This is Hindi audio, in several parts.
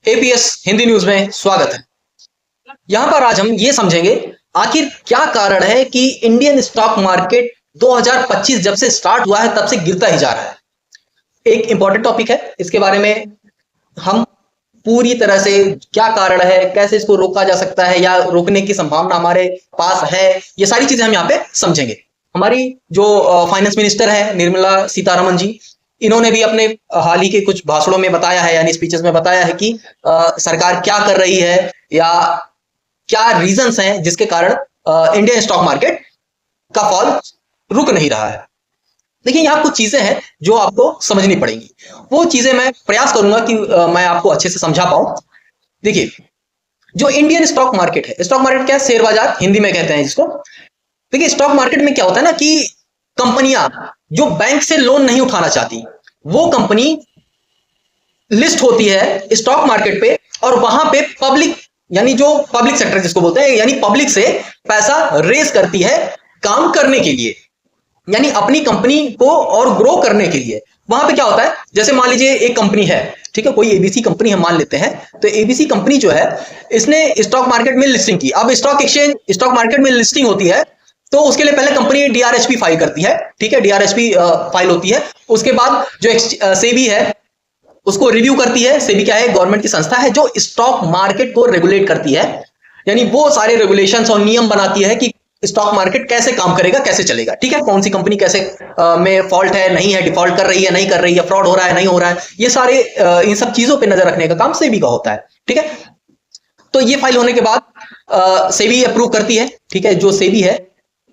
एपीएस हिंदी न्यूज में स्वागत है। यहां पर आज हम ये समझेंगे आखिर क्या कारण है कि इंडियन स्टॉक मार्केट 2025 जब से स्टार्ट हुआ है तब से गिरता ही जा रहा है। एक इंपॉर्टेंट टॉपिक है, इसके बारे में हम पूरी तरह से क्या कारण है, कैसे इसको रोका जा सकता है या रोकने की संभावना हमारे पास है, ये सारी चीजें हम यहाँ पे समझेंगे। हमारी जो फाइनेंस मिनिस्टर है निर्मला सीतारमण जी, इन्होंने भी अपने हाल ही के कुछ भाषणों में बताया है, यानी स्पीचेस में बताया है कि सरकार क्या कर रही है या क्या रीजंस हैं जिसके कारण इंडियन स्टॉक मार्केट का फॉल रुक नहीं रहा है। देखिए, यहाँ कुछ चीजें हैं जो आपको समझनी पड़ेंगी। वो चीजें मैं प्रयास करूंगा कि मैं आपको अच्छे से समझा पाऊं। देखिए, जो इंडियन स्टॉक मार्केट है, स्टॉक मार्केट क्या है? शेयर बाजार हिंदी में कहते हैं जिसको। देखिए, स्टॉक मार्केट में क्या होता है ना कि कंपनियां जो बैंक से लोन नहीं उठाना चाहती, वो कंपनी लिस्ट होती है स्टॉक मार्केट पे, और वहां पे पब्लिक, यानी जो पब्लिक सेक्टर जिसको बोलते हैं, यानी पब्लिक से पैसा रेज करती है काम करने के लिए, यानी अपनी कंपनी को और ग्रो करने के लिए। वहां पे क्या होता है, जैसे मान लीजिए एक कंपनी है, ठीक है, कोई एबीसी कंपनी हम मान लेते हैं। तो एबीसी कंपनी जो है, इसने स्टॉक मार्केट में लिस्टिंग की। अब स्टॉक मार्केट में लिस्टिंग होती है तो उसके लिए पहले कंपनी डीआरएचपी फाइल करती है, ठीक है, डीआरएचपी फाइल होती है। उसके बाद जो सेबी है उसको रिव्यू करती है। सेबी क्या है? गवर्नमेंट की संस्था है जो स्टॉक मार्केट को रेगुलेट करती है, यानी वो सारे रेगुलेशंस और नियम बनाती है कि स्टॉक मार्केट कैसे काम करेगा, कैसे चलेगा, ठीक है, कौन सी कंपनी कैसे में फॉल्ट है, नहीं है, डिफॉल्ट कर रही है, नहीं कर रही है, फ्रॉड हो रहा है, नहीं हो रहा है, ये सारे इन सब चीजों पे नजर रखने का काम सेबी का होता है, ठीक है। तो ये फाइल होने के बाद सेबी अप्रूव करती है, ठीक है, जो सेबी है,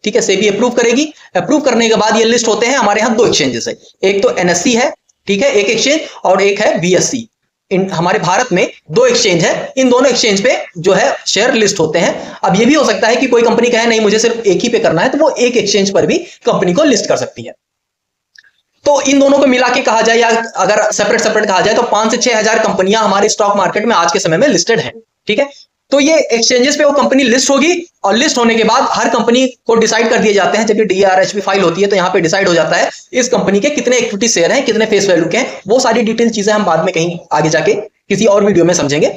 ठीक है, सेबी अप्रूव करेगी। अप्रूव करने के बाद ये लिस्ट होते हैं। हमारे यहाँ दो एक्सचेंजेस है, एक तो एनएससी है, ठीक है, एक एक्सचेंज, और एक है बीएससी। हमारे भारत में दो एक्सचेंज है, इन दोनों एक्सचेंज पे जो है शेयर लिस्ट होते हैं। अब ये भी हो सकता है कि कोई कंपनी कहे नहीं मुझे सिर्फ एक ही पे करना है, तो वो एक एक्सचेंज पर भी कंपनी को लिस्ट कर सकती है। तो इन दोनों को मिला के कहा जाए या अगर सेपरेट सेपरेट कहा जाए तो 5 से 6 हजार कंपनियां हमारे स्टॉक मार्केट में आज के समय में लिस्टेड है, ठीक है। तो ये एक्सचेंजेस पे वो कंपनी लिस्ट होगी, और लिस्ट होने के बाद हर कंपनी को डिसाइड कर दिए जाते हैं। जब ये डीआरएचपी फाइल होती है तो यहाँ पे डिसाइड हो जाता है इस कंपनी के कितने इक्विटी शेयर हैं, कितने फेस वैल्यू के हैं। वो सारी डिटेल चीजें हम बाद में कहीं आगे जाके किसी और वीडियो में समझेंगे।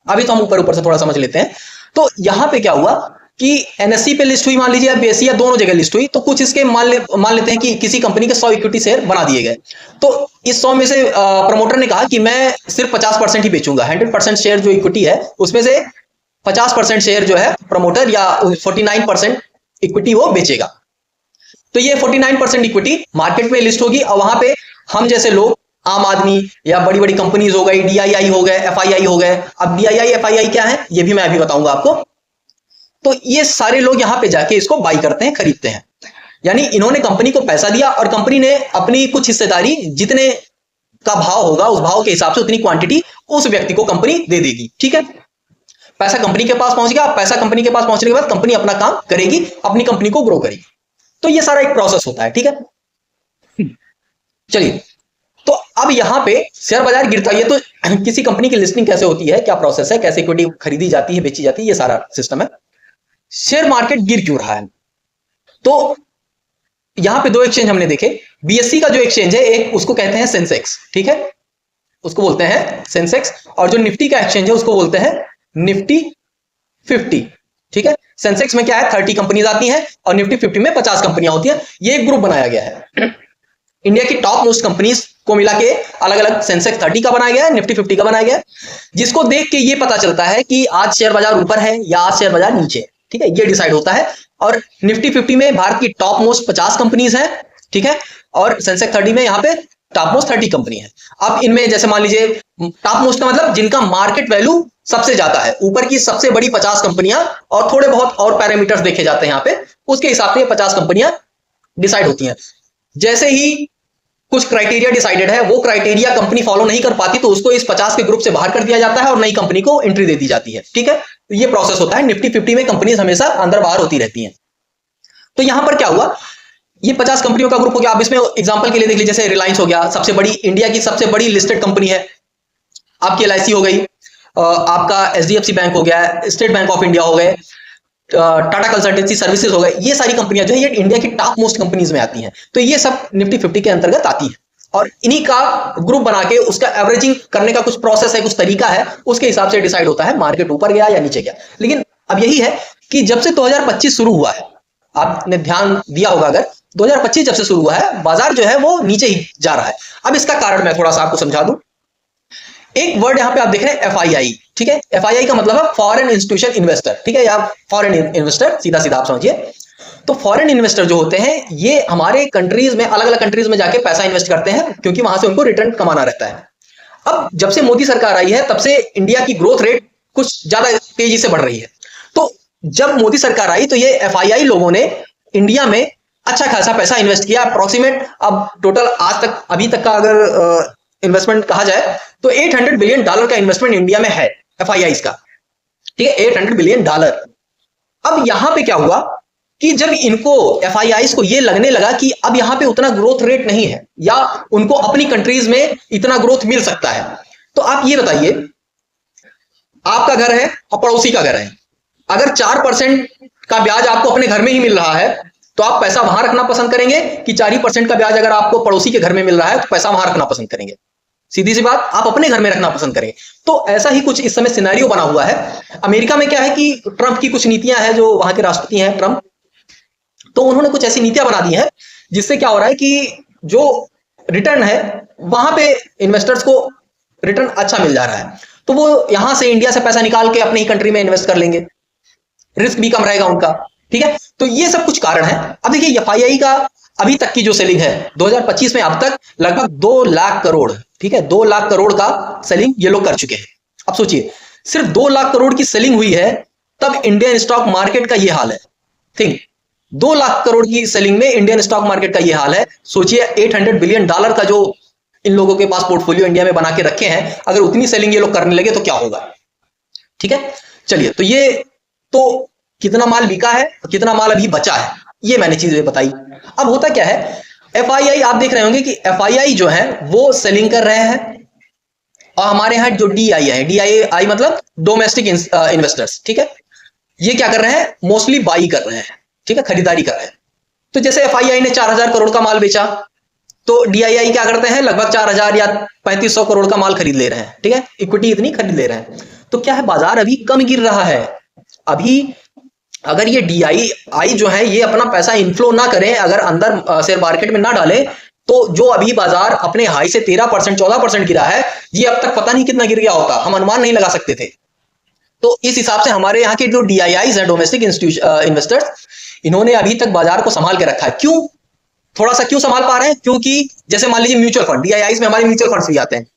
अभी तो हम ऊपर ऊपर से थोड़ा समझ लेते हैं। तो यहाँ पे क्या हुआ कि एनएससी पे लिस्ट हुई, मान लीजिए, या बीएससी, या दोनों जगह लिस्ट हुई, तो कुछ इसके मान लेते हैं कि किसी कंपनी के 100 इक्विटी शेयर बना दिए गए। तो इस 100 में से प्रमोटर ने कहा कि मैं सिर्फ 50% ही बेचूंगा। 100% शेयर जो इक्विटी है उसमें से 50% शेयर जो है प्रमोटर, या 49% इक्विटी वो बेचेगा। तो ये 49% इक्विटी मार्केट में लिस्ट होगी, और वहां पे हम जैसे लोग, आम आदमी या बड़ी बड़ी कंपनीज हो गई, डीआईआई हो गए, एफआईआई हो गए। अब डीआईआई एफआईआई क्या है ये भी मैं अभी बताऊंगा आपको। तो ये सारे लोग यहां पे जाके इसको बाई करते हैं, खरीदते हैं, यानी इन्होंने कंपनी को पैसा दिया और कंपनी ने अपनी कुछ हिस्सेदारी, जितने का भाव होगा उस भाव के हिसाब से उतनी क्वांटिटी उस व्यक्ति को कंपनी दे देगी, ठीक है। पैसा कंपनी के पास पहुंच गया। पैसा कंपनी के पास पहुंचने के बाद कंपनी अपना काम करेगी, अपनी कंपनी को ग्रो करेगी। तो ये सारा एक प्रोसेस होता है, ठीक है। चलिए, तो अब यहां पे शेयर बाजार गिरता है, तो किसी कंपनी की लिस्टिंग कैसे होती है, क्या प्रोसेस है, कैसे इक्विटी खरीदी जाती है, बेची जाती है, ये सारा सिस्टम है। शेयर मार्केट गिर क्यों रहा है? तो यहां पे दो एक्सचेंज हमने देखे। बीएससी का जो एक्सचेंज है, एक उसको कहते हैं सेंसेक्स, ठीक है, उसको बोलते हैं सेंसेक्स, और जो निफ्टी का एक्सचेंज है उसको बोलते हैं निफ्टी 50, ठीक है। सेंसेक्स में क्या है, 30 कंपनीज आती हैं, और निफ्टी 50 में 50 कंपनियां होती हैं। ये एक ग्रुप बनाया गया है। इंडिया की टॉप मोस्ट कंपनीज को मिला के अलग अलग सेंसेक्स 30 का बनाया गया है, निफ्टी 50 का बनाया गया है, जिसको देख के ये पता चलता है कि आज शेयर बाजार ऊपर है या आज शेयर बाजार नीचे है, ठीक है, ये डिसाइड होता है। और निफ्टी 50 में भारत की टॉप मोस्ट 50 कंपनीज हैं, ठीक है, और सेंसेक्स 30 में यहाँ पे टॉप मोस्ट 30 कंपनी है। अब इनमें जैसे मान लीजिए, टॉप मोस्ट का मतलब जिनका मार्केट वैल्यू सबसे ज्यादा है, ऊपर की सबसे बड़ी 50 कंपनियां, और थोड़े बहुत और पैरामीटर्स देखे जाते हैं यहाँ पे, उसके हिसाब से 50 कंपनियां डिसाइड होती हैं। जैसे ही कुछ क्राइटेरिया डिसाइडेड है, वो क्राइटेरिया कंपनी फॉलो नहीं कर पाती तो उसको इस 50 के ग्रुप से बाहर कर दिया जाता है और नई कंपनी को एंट्री दे दी जाती है, ठीक है। तो ये प्रोसेस होता है। निफ्टी 50 में कंपनीज हमेशा अंदर बाहर होती रहती हैं। तो यहां पर क्या हुआ, ये 50 कंपनियों का ग्रुप हो गया। आप इसमें एग्जांपल के लिए देख लीजिए, जैसे रिलायंस हो गया, सबसे बड़ी, इंडिया की सबसे बड़ी लिस्टेड कंपनी है। आपकी एलआईसी हो गई, आपका एचडीएफसी बैंक हो गया, स्टेट बैंक ऑफ इंडिया हो गए, टाटा कंसल्टेंसी सर्विसेज हो गए। ये सारी कंपनियां जो है ये इंडिया की टॉप मोस्ट कंपनीज में आती हैं। तो ये सब निफ्टी 50 के अंतर्गत आती है। और इन्हीं का ग्रुप बना के उसका एवरेजिंग करने का कुछ प्रोसेस है, कुछ तरीका है, उसके हिसाब से डिसाइड होता है मार्केट ऊपर गया या नीचे गया। लेकिन अब यही है कि जब से 2025 शुरू हुआ है, आपने ध्यान दिया होगा अगर, 2025 जब से शुरू हुआ है, बाजार जो है वो नीचे ही जा रहा है। अब इसका कारण मैं थोड़ा सा आपको समझा दूं। एक वर्ड यहां पे आप देख रहे हैं एफआईआई, ठीक है। एफआईआई का मतलब है फॉरेन इंस्टीट्यूशन इन्वेस्टर, ठीक है, या फॉरेन इन्वेस्टर, सीधा सीधा आप समझिए। तो फॉरेन इन्वेस्टर जो होते हैं ये हमारे कंट्रीज में, अलग अलग कंट्रीज में जाके पैसा इन्वेस्ट करते हैं, क्योंकि वहां से उनको रिटर्न कमाना रहता है। अब जब से मोदी सरकार आई है तब से इंडिया की ग्रोथ रेट कुछ ज्यादा तेजी से बढ़ रही है। तो जब मोदी सरकार आई तो ये एफआईआई लोगों ने इंडिया में अच्छा खासा पैसा इन्वेस्ट किया, अप्रोक्सीमेट अब टोटल आज तक अभी तक का अगर इन्वेस्टमेंट कहा जाए तो $800 बिलियन का इन्वेस्टमेंट इंडिया में है एफआईआई का, ठीक है, $800 बिलियन। अब यहां पे क्या हुआ कि जब इनको एफआईआई को ये लगने लगा कि अब यहां पे उतना ग्रोथ रेट नहीं है, या उनको अपनी कंट्रीज में इतना ग्रोथ मिल सकता है, तो आप ये बताइए, आपका घर है और पड़ोसी का घर है, अगर 4% का ब्याज आपको अपने घर में ही मिल रहा है तो आप पैसा वहां रखना पसंद करेंगे कि 4% का ब्याज अगर आपको पड़ोसी के घर में मिल रहा है तो पैसा वहां रखना पसंद करेंगे? सीधी सी बात, आप अपने घर में रखना पसंद करेंगे। तो ऐसा ही कुछ इस समय सिनेरियो बना हुआ है। अमेरिका में क्या है कि ट्रंप की कुछ नीतियां हैं, जो वहां के राष्ट्रपति हैं ट्रंप, तो उन्होंने कुछ ऐसी नीतियां बना दी हैं जिससे क्या हो रहा है कि जो रिटर्न है वहां पे इन्वेस्टर्स को रिटर्न अच्छा मिल जा रहा है, तो वो यहां से इंडिया से पैसा निकाल के अपनी ही कंट्री में इन्वेस्ट कर लेंगे, रिस्क भी कम रहेगा उनका, ठीक है। तो ये सब कुछ कारण है। अब देखिए एफआईआई का अभी तक की जो सेलिंग है 2025 में अब तक लगभग 2 लाख करोड़, ठीक है, 2 लाख करोड़ का सेलिंग ये लोग कर चुके हैं। अब सोचिए सिर्फ 2 लाख करोड़ की सेलिंग हुई है, तब इंडियन स्टॉक मार्केट का ये हाल है। थिंक, 2 लाख करोड़ की सेलिंग में इंडियन स्टॉक मार्केट का ये हाल है। सोचिए $800 बिलियन का जो इन लोगों के पास पोर्टफोलियो इंडिया में बना के रखे हैं, अगर उतनी सेलिंग ये लोग करने लगे तो क्या होगा, ठीक है। चलिए, तो ये तो कितना माल बिका है, कितना माल अभी बचा है, ये मैंने चीजें बताई। अब होता क्या है, एफआईआई आप देख रहे होंगे कि एफआईआई जो है वो सेलिंग कर रहे हैं, और हमारे यहाँ जो डीआई है, डीआई मतलब डोमेस्टिक इन्वेस्टर्स, ठीक है, ये क्या कर रहे हैं, मोस्टली बाई कर रहे हैं, ठीक है, खरीदारी कर रहे हैं। तो जैसे एफआईआई ने 4000 करोड़ का माल बेचा, तो डीआईआई क्या करते हैं, लगभग 4000 या 3500 करोड़ का माल खरीद ले रहे हैं, ठीक है, इक्विटी इतनी खरीद ले रहे हैं। तो क्या है, बाजार अभी कम गिर रहा है। अभी अगर ये डीआईआई जो है ये अपना पैसा इनफ्लो ना करें, अगर अंदर शेयर मार्केट में ना डाले, तो जो अभी बाजार अपने हाई से 13% 14% गिरा है, ये अब तक पता नहीं कितना गिर गया होता, हम अनुमान नहीं लगा सकते थे। तो इस हिसाब से हमारे यहाँ के जो डीआईआईज है, डोमेस्टिक इन्वेस्टर्स, इन्होंने अभी तक बाजार को संभाल के रखा है। क्यों, थोड़ा सा क्यों संभाल पा रहे हैं, क्योंकि जैसे मान लीजिए म्यूचुअल फंड, डीआईआईज में हमारे म्यूचुअल फंड्स भी आते हैं।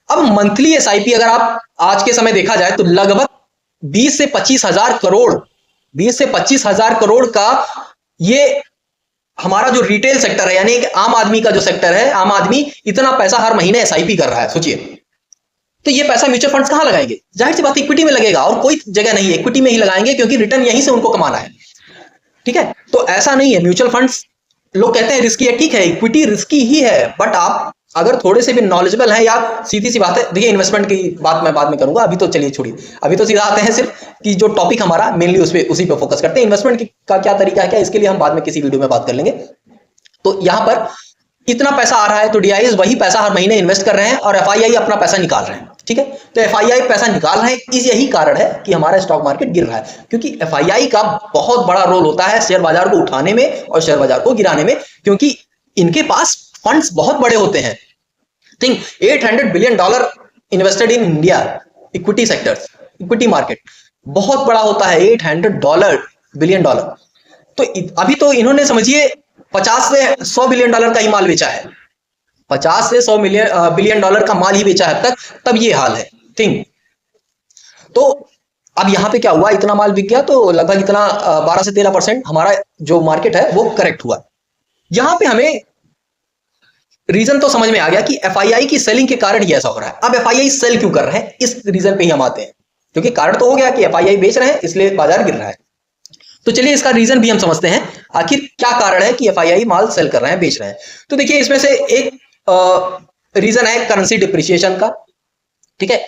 अब मंथली एसआईपी अगर आप आज के समय देखा जाए तो लगभग 20 से 25 हजार करोड़, 20 से 25 हजार करोड़ का ये हमारा जो रिटेल सेक्टर है, यानी आम आदमी का जो सेक्टर है, आम आदमी इतना पैसा हर महीने एसआईपी कर रहा है। सोचिए, तो ये पैसा म्यूचुअल फंड्स कहां लगाएंगे, जाहिर सी बात इक्विटी में लगेगा, और कोई जगह नहीं है, इक्विटी में ही लगाएंगे, क्योंकि रिटर्न यहीं से उनको कमाना है, ठीक है। तो ऐसा नहीं है, म्यूचुअल फंड्स लोग कहते हैं रिस्की है, ठीक है, इक्विटी रिस्की ही है, बट आप अगर थोड़े से भी नॉलेजेबल हैं, या सीधी सी बात है, देखिए इन्वेस्टमेंट की बात मैं बाद में करूंगा, अभी तो चलिए छोड़िए, अभी तो सीधा आते हैं सिर्फ कि जो टॉपिक हमारा मेनली उसी पे फोकस करते हैं। इन्वेस्टमेंट का क्या तरीका है, क्या, इसके लिए हम बाद में किसी वीडियो में बात कर लेंगे। तो यहां पर इतना पैसा आ रहा है, तो डीआईआईज वही पैसा हर महीने इन्वेस्ट कर रहे हैं, और एफआईआई अपना पैसा निकाल रहे हैं, ठीक है। तो एफआईआई पैसा निकाल रहे हैं, इस यही कारण है कि हमारा स्टॉक मार्केट गिर रहा है, क्योंकि एफआईआई का बहुत बड़ा रोल होता है शेयर बाजार को उठाने में और शेयर बाजार को गिराने में, क्योंकि इनके पास फंड्स बहुत बड़े होते हैं। Think, $800 billion invested in India equity sectors, equity market बहुत बड़ा होता है, $800 बिलियन। तो अभी तो इन्होंने समझिए 50 से 100 बिलियन डॉलर का ही माल बेचा है, 50 से 100 बिलियन डॉलर का माल ही बेचा है अब तक, तब ये हाल है। थिंक, तो अब यहां पे क्या हुआ, इतना माल बिक गया, तो लगभग इतना 12 से 13% हमारा जो मार्केट है वो करेक्ट हुआ। यहां पे हमें रीजन तो समझ में आ गया कि एफआईआई की सेलिंग के कारण ये ऐसा हो रहा है। अब एफआईआई सेल क्यों कर रहे हैं, इस रीजन पे ही हम आते हैं, क्योंकि कारण तो हो गया कि एफआईआई बेच रहे हैं इसलिए बाजार गिर रहा है। तो चलिए इसका रीजन भी हम समझते हैं, आखिर क्या कारण है कि एफआईआई माल सेल कर रहे हैं, बेच रहे हैं। तो देखिए इसमें से एक रीजन है करेंसी डिप्रिसिएशन का, ठीक है।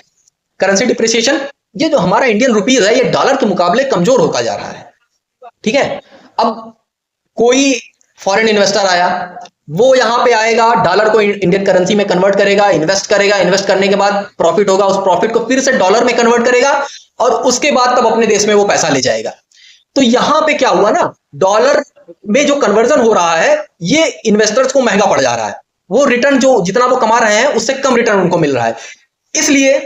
करेंसी डिप्रिसिएशन, ये जो हमारा इंडियन रुपीज है ये डॉलर के मुकाबले कमजोर होता जा रहा है, ठीक है। अब कोई फॉरेन इन्वेस्टर आया, वो यहाँ पे आएगा, डॉलर को इंडियन करेंसी में कन्वर्ट करेगा, इन्वेस्ट करेगा, इन्वेस्ट करने के बाद प्रॉफिट होगा, उस प्रॉफिट को फिर से डॉलर में कन्वर्ट करेगा और उसके बाद तब अपने देश में वो पैसा ले जाएगा। तो यहां पे क्या हुआ ना, डॉलर में जो कन्वर्जन हो रहा है ये इन्वेस्टर्स को महंगा पड़ जा रहा है, वो रिटर्न जो जितना वो कमा रहे हैं उससे कम रिटर्न उनको मिल रहा है, इसलिए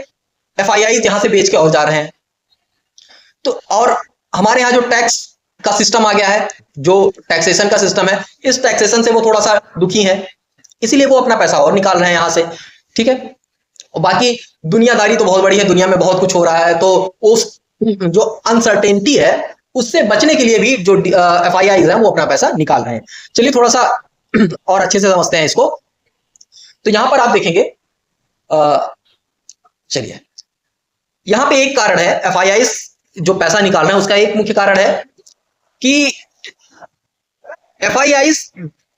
एफआईआई यहां से बेच के और जा रहे हैं। तो और हमारे यहाँ जो टैक्स का सिस्टम आ गया है, जो टैक्सेशन का सिस्टम है, इस टैक्सेशन से वो थोड़ा सा दुखी है, इसीलिए वो अपना पैसा और निकाल रहे हैं यहां से, ठीक है। और बाकी दुनियादारी तो बहुत बड़ी है, दुनिया में बहुत कुछ हो रहा है, तो उस जो अनसर्टेनिटी है उससे बचने के लिए भी जो एफआईआई है वो अपना पैसा निकाल रहे हैं। चलिए थोड़ा सा और अच्छे से समझते हैं इसको। तो यहां पर आप देखेंगे, चलिए यहां पे एक कारण है एफआईआई जो पैसा निकाल रहे हैं, उसका एक मुख्य कारण है कि एफआईआई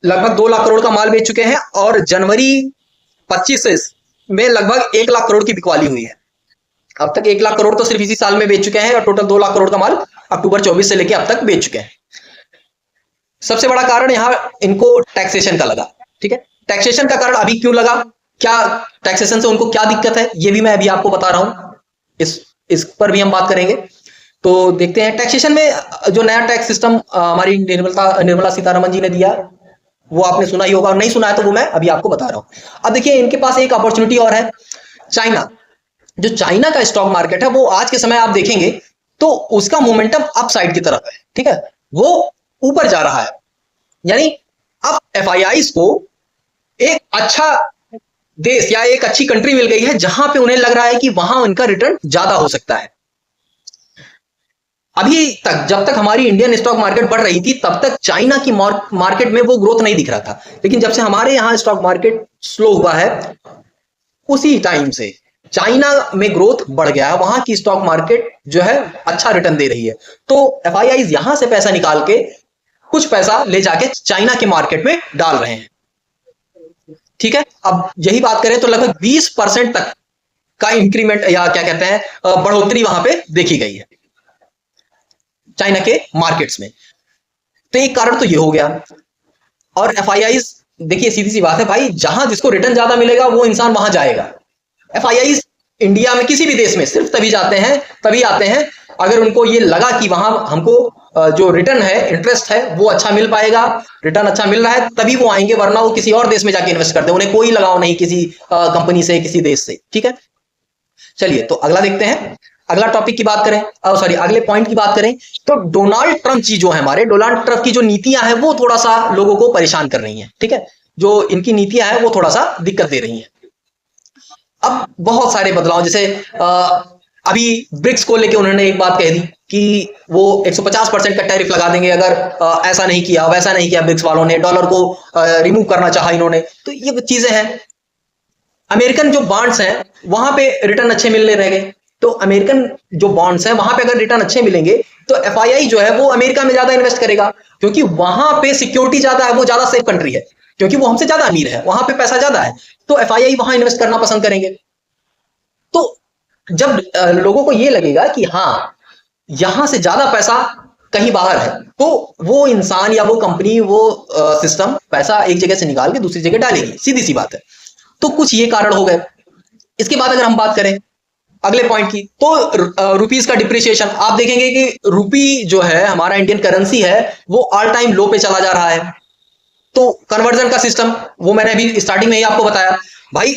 लगभग 2 लाख करोड़ का माल बेच चुके हैं और जनवरी 25 में लगभग 1 लाख करोड़ की बिकवाली हुई है। अब तक 1 लाख करोड़ तो सिर्फ इसी साल में बेच चुके हैं और टोटल 2 लाख करोड़ का माल अक्टूबर 24 से लेकर अब तक बेच चुके हैं। सबसे बड़ा कारण यहां इनको टैक्सेशन का लगा, ठीक है। टैक्सेशन का कारण अभी क्यों लगा, क्या टैक्सेशन से उनको क्या दिक्कत है, ये भी मैं अभी आपको बता रहा हूं, इस पर भी हम बात करेंगे। तो देखते हैं टैक्सेशन में जो नया टैक्स सिस्टम हमारी निर्मला सीतारमण जी ने दिया, वो आपने सुना ही होगा, और नहीं सुना है तो वो मैं अभी आपको बता रहा हूं। अब देखिए इनके पास एक अपॉर्चुनिटी और है, चाइना, जो चाइना का स्टॉक मार्केट है वो आज के समय आप देखेंगे तो उसका मोमेंटम अप साइड की तरफ है, ठीक है, वो ऊपर जा रहा है। यानी अब एफआईआई को एक अच्छा देश या एक अच्छी कंट्री मिल गई है जहां पे उन्हें लग रहा है कि वहां उनका रिटर्न ज्यादा हो सकता है। अभी तक जब तक हमारी इंडियन स्टॉक मार्केट बढ़ रही थी तब तक चाइना की मार्केट में वो ग्रोथ नहीं दिख रहा था, लेकिन जब से हमारे यहां स्टॉक मार्केट स्लो हुआ है उसी टाइम से चाइना में ग्रोथ बढ़ गया है, वहां की स्टॉक मार्केट जो है अच्छा रिटर्न दे रही है। तो एफआईआई यहां से पैसा निकाल के कुछ पैसा ले जाके चाइना के मार्केट में डाल रहे हैं, ठीक है। अब यही बात करें तो लगभग 20% तक का इंक्रीमेंट या क्या कहते हैं बढ़ोतरी वहां पे देखी गई है चाइना के मार्केट्स में। तो एक कारण तो ये हो गया। और एफआईआई देखिए सीधी सी बात है भाई, जहां जिसको रिटर्न ज्यादा मिलेगा वो इंसान वहां जाएगा। एफआईआई इंडिया में किसी भी देश में सिर्फ तभी आते हैं अगर उनको ये लगा कि वहां हमको जो रिटर्न है, इंटरेस्ट है, वो अच्छा मिल पाएगा, रिटर्न अच्छा मिल रहा है, तभी वो आएंगे, वरना वो किसी और देश में जाके इन्वेस्ट करते हैं, उन्हें कोई लगाव नहीं किसी कंपनी से, किसी देश से, ठीक है। चलिए तो अगला देखते हैं, अगला टॉपिक की बात करें, अगले पॉइंट की बात करें तो डोनाल्ड ट्रंप जी जो है हमारे, डोनाल्ड ट्रंप की जो नीतियां हैं वो थोड़ा सा लोगों को परेशान कर रही हैं, ठीक है। जो इनकी नीतियां हैं वो थोड़ा सा दिक्कत दे रही हैं। अब बहुत सारे बदलाव, जैसे अभी ब्रिक्स को लेके उन्होंने एक बात कह दी कि वो 150% का टैरिफ लगा देंगे अगर ऐसा नहीं किया, वैसा नहीं किया ब्रिक्स वालों ने, डॉलर को रिमूव करना चाहा इन्होंने। तो ये चीजें हैं। अमेरिकन जो बॉन्ड्स हैं वहां पे रिटर्न अच्छे मिलने रह गए, तो अमेरिकन जो बॉन्ड्स हैं वहां पे अगर रिटर्न अच्छे मिलेंगे तो एफआईआई जो है वो अमेरिका में ज्यादा इन्वेस्ट करेगा, क्योंकि वहां पे सिक्योरिटी ज्यादा है, वो ज्यादा सेफ कंट्री है, क्योंकि वो हमसे ज्यादा अमीर है, वहां पे पैसा ज्यादा है, तो एफआईआई वहां इन्वेस्ट करना पसंद करेंगे। तो जब लोगों को ये लगेगा कि हाँ यहां से ज्यादा पैसा कहीं बाहर है, तो वो इंसान या वो कंपनी, वो सिस्टम पैसा एक जगह से निकाल के दूसरी जगह डालेगी, सीधी सी बात है। तो कुछ ये कारण हो गए। इसके बाद अगर हम बात करें अगले पॉइंट की, तो रुपीज का डिप्रिसिएशन, आप देखेंगे कि रुपी जो है हमारा इंडियन करेंसी है वो ऑल टाइम लो पे चला जा रहा है। तो कन्वर्जन का सिस्टम, वो मैंने अभी स्टार्टिंग में ही आपको बताया, भाई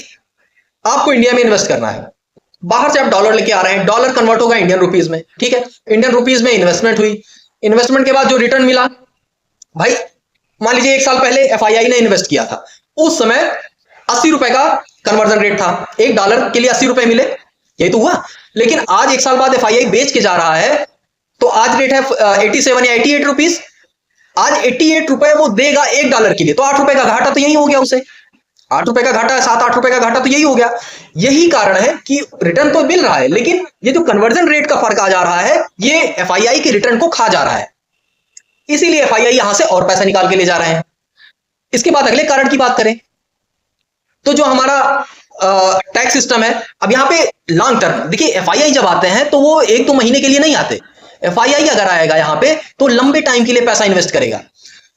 आपको इंडिया में इन्वेस्ट करना है, बाहर से आप डॉलर लेके आ रहे हैं, डॉलर कन्वर्ट होगा इंडियन रुपीज में, ठीक है। इंडियन रुपीज में इन्वेस्टमेंट हुई, इन्वेस्टमेंट के बाद जो रिटर्न मिला, भाई मान लीजिए 1 साल पहले एफआईआई ने इन्वेस्ट किया था, उस समय 80 रुपए का कन्वर्जन रेट था, $1 के लिए 80 रुपए मिले, यही तो हुआ। लेकिन आज 1 साल बाद एफआईआई बेच के जा रहा है तो आज रेट है 87 या 88 रुपीज, आज 88 रुपए वो देगा $1 के लिए, तो 8 रुपए का घाटा तो यही हो गया उसे, 8 रुपए का घाटा, 7-8 रुपए का घाटा तो यही हो गया। यही कारण है कि रिटर्न तो मिल रहा है, लेकिन ये जो कन्वर्जन रेट का फर्क आ जा रहा है ये एफआईआई के रिटर्न को खा जा रहा है, इसीलिए एफआईआई यहां से और पैसा निकाल के ले जा रहे हैं। इसके बाद अगले कारण की बात करें तो जो हमारा टैक्स सिस्टम है, अब यहां पे लॉन्ग टर्म, देखिए एफआईआई जब आते हैं तो वो 1-2 महीने के लिए नहीं आते, एफआईआई अगर आएगा यहां पे तो लंबे टाइम के लिए पैसा इन्वेस्ट करेगा।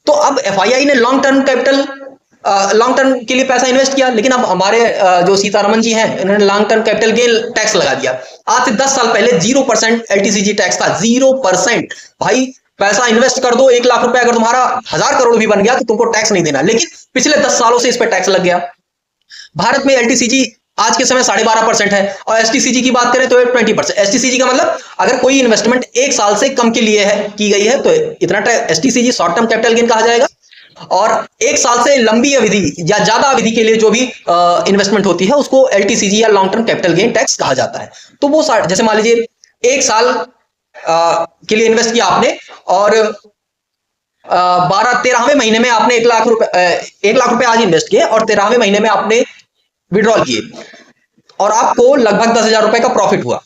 तो अब एफआईआई ने long term capital long term के लिए पैसा इन्वेस्ट किया, लेकिन अब हमारे जो सीतारमन जी हैं इन्होंने long term capital gain tax लगा दिया। आज से 10 साल पहले 0% एलटीसीजी टैक्स था, 0%। भाई पैसा इन्वेस्ट कर दो 1 लाख रुपए, अगर तुम्हारा 1000 करोड़ भी बन गया तो तुमको टैक्स नहीं देना, लेकिन पिछले 10 सालों से इस पर टैक्स लग गया। भारत में एलटीसीजी आज के समय 12.5% है, और एसटीसीजी की बात करें तो 20%। एसटीसीजी का मतलब अगर कोई इन्वेस्टमेंट 1 साल से कम के लिए है की गई है तो इतना STCG short term capital gain कहा जाएगा, और 1 साल से लंबी अवधि या ज्यादा अवधि के लिए जो भी इन्वेस्टमेंट होती है उसको एलटीसीजी या long term capital gain tax कहा जाता है। तो वो जैसे मान लीजिए 1 साल के लिए इन्वेस्ट किया आपने, और 13वें महीने में आपने 1 लाख रुपए आज इन्वेस्ट किए और 13वें महीने में आपने विड्रॉल किए, और आपको लगभग 10,000 रुपए का प्रॉफिट हुआ,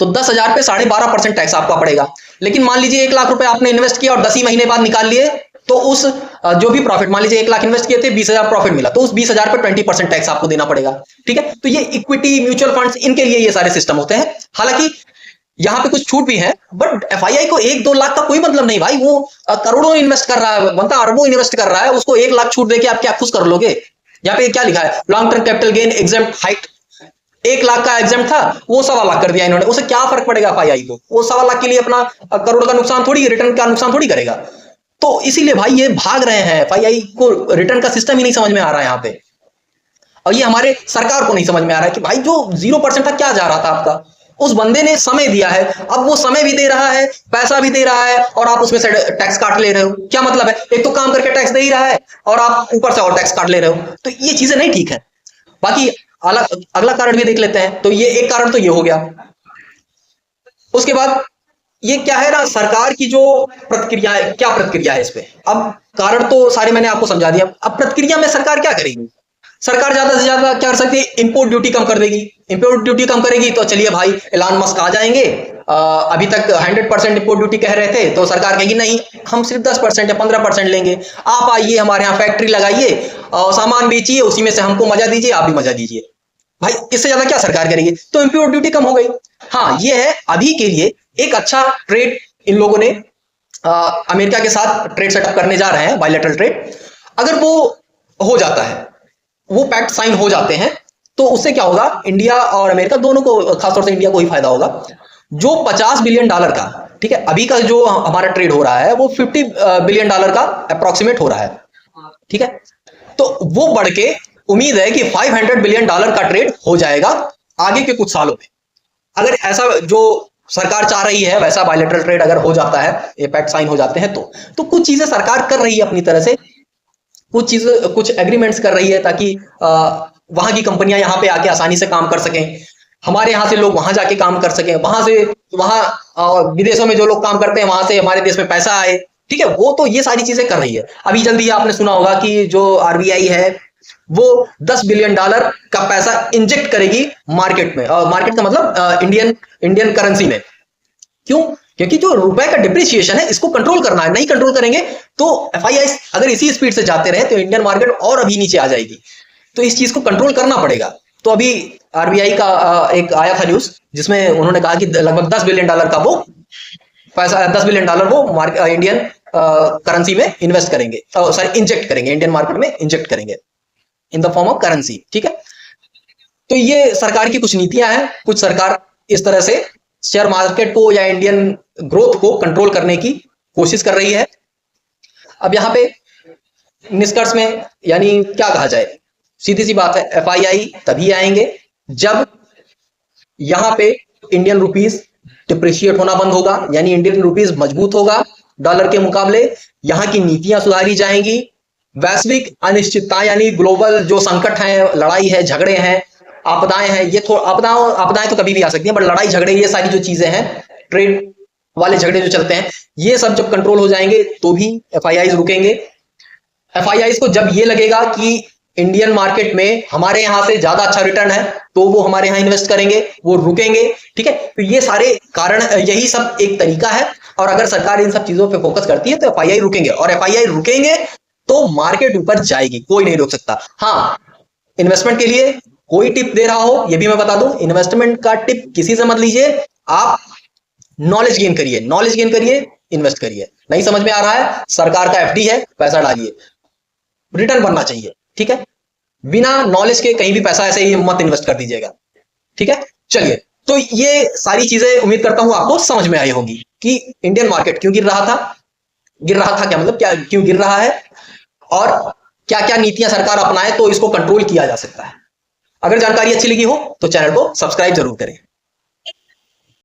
तो 10,000 पे 12.5% टैक्स आपका पड़ेगा। लेकिन मान लीजिए 1 लाख रुपए आपने इन्वेस्ट किया और 10 ही महीने बाद निकाल लिए, तो उस जो भी प्रॉफिट, मान लीजिए 1 लाख इन्वेस्ट किए थे, 20,000 प्रॉफिट मिला, तो उस 20,000 पे 20% टैक्स आपको देना पड़ेगा। ठीक है, तो ये इक्विटी म्यूचुअल फंड्स, इनके लिए ये सारे सिस्टम होते हैं। हालांकि यहां पे कुछ छूट भी है, बट एफआईआई को 1-2 लाख का कोई मतलब नहीं भाई, वो करोड़ों इन्वेस्ट कर रहा है, बनता अरबों इन्वेस्ट कर रहा है, उसको 1 लाख छूट देके आप क्या खुश कर लोगे? यहाँ पे क्या लिखा है, long term capital gain exempt height, 1 lakh का एग्जेम्प्ट था वो 1.25 लाख कर दिया इन्होंने, उसे क्या फर्क पड़ेगा एफआईआई को? वो 1.25 लाख के लिए अपना करोड़ का नुकसान थोड़ी, रिटर्न का नुकसान थोड़ी करेगा। तो इसीलिए भाई ये भाग रहे हैं, एफआईआई को रिटर्न का सिस्टम ही नहीं समझ में आ रहा है यहाँ पे, और ये हमारे सरकार को नहीं समझ में आ रहा है कि भाई जो 0% था क्या जा रहा था आपका, उस बंदे ने समय दिया है, अब वो समय भी दे रहा है, पैसा भी दे रहा है, और आप उसमें से टैक्स काट ले रहे हो। क्या मतलब है, एक तो काम करके टैक्स दे ही रहा है और आप ऊपर से और टैक्स काट ले रहे हो, तो ये चीजें नहीं ठीक है। बाकी अगला कारण भी देख लेते हैं। तो ये एक कारण तो ये हो गया। उसके बाद ये क्या है ना, सरकार की जो प्रतिक्रिया है, क्या प्रतिक्रिया है इस पे। अब कारण तो सारे मैंने आपको समझा दिया, अब प्रतिक्रिया में सरकार क्या करेगी? सरकार ज्यादा से ज्यादा क्या कर सकती है, इंपोर्ट ड्यूटी कम कर देगी। इंपोर्ट ड्यूटी कम करेगी तो चलिए भाई एलन मस्क आ जाएंगे, अभी तक 100% इंपोर्ट ड्यूटी कह रहे थे, तो सरकार कहेगी नहीं हम सिर्फ 10% या 15% लेंगे, आप आइए हमारे यहाँ फैक्ट्री लगाइए और सामान बेचिए, उसी में से हमको मजा दीजिए, आप भी मजा दीजिए। भाई इससे ज्यादा क्या सरकार करेगी? तो इंपोर्ट ड्यूटी कम हो गई। हाँ ये है अभी के लिए एक अच्छा ट्रेड, इन लोगों ने अमेरिका के साथ ट्रेड सेटअप करने जा रहे हैं, बायलैटरल ट्रेड। अगर वो हो जाता है, वो पैक्ट साइन हो जाते हैं, तो उससे क्या होगा, इंडिया और अमेरिका दोनों को, खासतौर से इंडिया को ही फायदा होगा। जो $50 बिलियन का, ठीक है, अभी का जो हमारा ट्रेड हो रहा है वो $50 बिलियन का अप्रोक्सीमेट हो रहा है, ठीक है, तो वो बढ़ के उम्मीद है कि $500 बिलियन का ट्रेड हो जाएगा आगे के कुछ सालों में। अगर ऐसा जो सरकार चाह रही है वैसा बायलैटरल ट्रेड अगर हो जाता है, ये पैक्ट साइन हो जाते हैं, तो कुछ चीजें सरकार कर रही है अपनी तरह से, कुछ एग्रीमेंट्स कर रही है ताकि वहां की कंपनियां यहाँ पे आके आसानी से काम कर सकें, हमारे यहाँ से लोग वहां जाके काम कर सकें, वहां से वहां विदेशों में जो लोग काम करते हैं वहां से हमारे देश में पैसा आए, ठीक है, वो तो ये सारी चीजें कर रही है। अभी जल्दी आपने सुना होगा कि जो आरबीआई है वो $10 बिलियन का पैसा इंजेक्ट करेगी मार्केट में, और मार्केट का मतलब इंडियन करेंसी में। क्यों? क्योंकि जो रुपए का डिप्रिसिएशन है इसको कंट्रोल करना है, नहीं कंट्रोल करेंगे तो एफआईआई अगर इसी स्पीड से जाते रहे तो इंडियन मार्केट और अभी नीचे आ जाएगी, तो इस चीज को कंट्रोल करना पड़ेगा। तो अभी आरबीआई का एक आया था न्यूज जिसमें उन्होंने कहा कि लगभग $10 बिलियन का वो पैसा, $10 बिलियन वो इंडियन करेंसी में इन्वेस्ट करेंगे, सॉरी इंजेक्ट करेंगे, इंडियन मार्केट में इंजेक्ट करेंगे in the form of currency, ठीक है। तो ये सरकार की कुछ नीतियां हैं, कुछ सरकार इस तरह से शेयर मार्केट को या इंडियन ग्रोथ को कंट्रोल करने की कोशिश कर रही है। अब यहां पे निष्कर्ष में यानी क्या कहा जाए, सीधी सी बात है, एफआईआई तभी आएंगे जब यहां पे इंडियन रुपीस डिप्रिशिएट होना बंद होगा, यानी इंडियन रुपीस मजबूत होगा डॉलर के मुकाबले, यहां की नीतियां सुधारी जाएंगी, वैश्विक अनिश्चितता यानी ग्लोबल जो संकट है, लड़ाई है, झगड़े हैं, आपदाएं हैं, ये आपदाएं तो कभी भी आ सकती हैं, बट लड़ाई झगड़े ये सारी जो चीजें हैं, ट्रेड वाले झगड़े जो चलते हैं, ये सब जब कंट्रोल हो जाएंगे तो भी एफआईआई रुकेंगे। एफआईआई को जब ये लगेगा कि इंडियन मार्केट में हमारे यहां से ज्यादा अच्छा रिटर्न है तो वो हमारे यहां इन्वेस्ट करेंगे, वो रुकेंगे, ठीक है। तो ये सारे कारण, यही सब एक तरीका है, और अगर सरकार इन सब चीजों पे फोकस करती है तो एफआईआई रुकेंगे, और एफआईआई रुकेंगे तो मार्केट ऊपर जाएगी, कोई नहीं रोक सकता। हाँ, इन्वेस्टमेंट के लिए कोई टिप दे रहा हो ये भी मैं बता दूं, इन्वेस्टमेंट का टिप किसी से मत लीजिए, आप नॉलेज गेन करिए, इन्वेस्ट करिए। नहीं समझ में आ रहा है, सरकार का एफडी है, पैसा डालिए। रिटर्न बनना चाहिए। ठीक है, बिना नॉलेज के कहीं भी पैसा ऐसे ही मत इन्वेस्ट कर दीजिएगा। ठीक है, चलिए, तो ये सारी चीजें उम्मीद करता हूं आपको समझ में आई होगी कि इंडियन मार्केट क्यों गिर रहा था, क्या मतलब, क्या क्यों गिर रहा है, और क्या क्या नीतियां सरकार अपनाए तो इसको कंट्रोल किया जा सकता है। अगर जानकारी अच्छी लगी हो तो चैनल को सब्सक्राइब जरूर करें।